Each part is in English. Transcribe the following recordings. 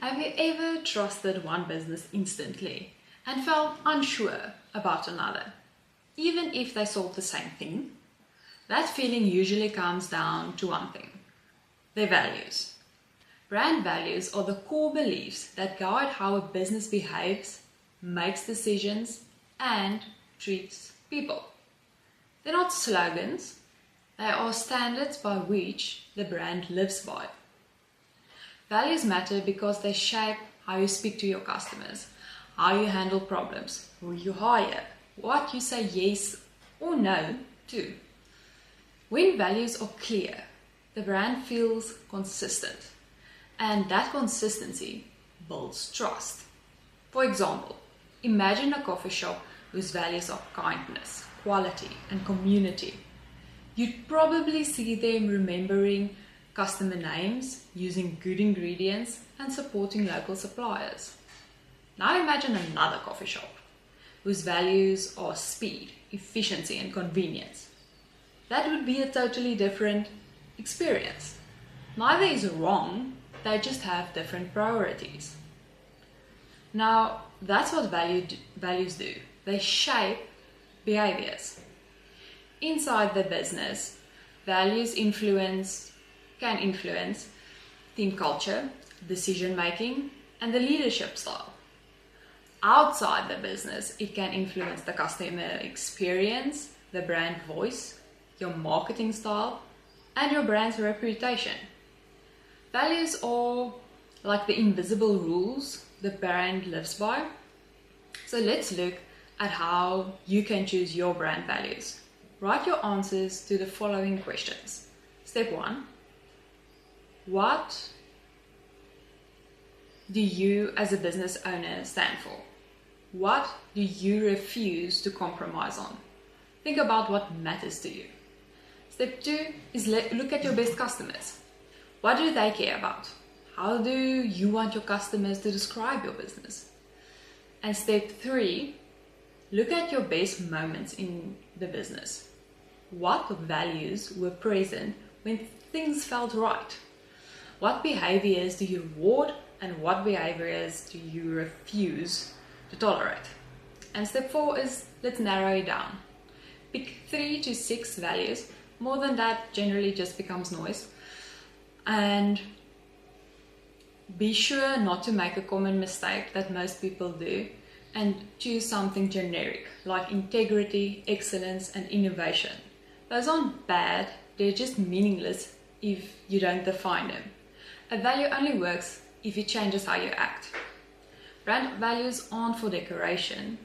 Have you ever trusted one business instantly and felt unsure about another, even if they sold the same thing? That feeling usually comes down to one thing: their values. Brand values are the core beliefs that guide how a business behaves, makes decisions, and treats people. They're not slogans, they are standards by which the brand lives by. Values matter because they shape how you speak to your customers, how you handle problems, who you hire, what you say yes or no to. When values are clear, the brand feels consistent, and that consistency builds trust. For example, imagine a coffee shop whose values are kindness, quality, and community. You'd probably see them remembering customer names, using good ingredients, and supporting local suppliers. Now imagine another coffee shop whose values are speed, efficiency, and convenience. That would be a totally different experience. Neither is wrong, they just have different priorities. Now, that's what values do. They shape behaviors. Inside the business, values can influence team culture, decision making, and the leadership style. Outside the business, it can influence the customer experience, the brand voice, your marketing style, and your brand's reputation. Values are like the invisible rules the brand lives by. So let's look at how you can choose your brand values. Write your answers to the following questions. Step 1. What do you as a business owner stand for? What do you refuse to compromise on? Think about what matters to you. Step 2 is look at your best customers. What do they care about? How do you want your customers to describe your business? And step 3, look at your best moments in the business. What values were present when things felt right? What behaviors do you reward and what behaviors do you refuse to tolerate? And step 4 is let's narrow it down. Pick 3 to 6 values. More than that generally just becomes noise. And be sure not to make a common mistake that most people do and choose something generic like integrity, excellence, and innovation. Those aren't bad, they're just meaningless if you don't define them. A value only works if it changes how you act. Brand values aren't for decoration,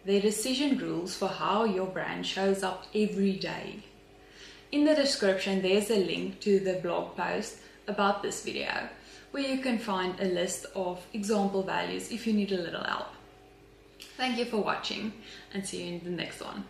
they're decision rules for how your brand shows up every day. In the description, there's a link to the blog post about this video, where you can find a list of example values if you need a little help. Thank you for watching and see you in the next one.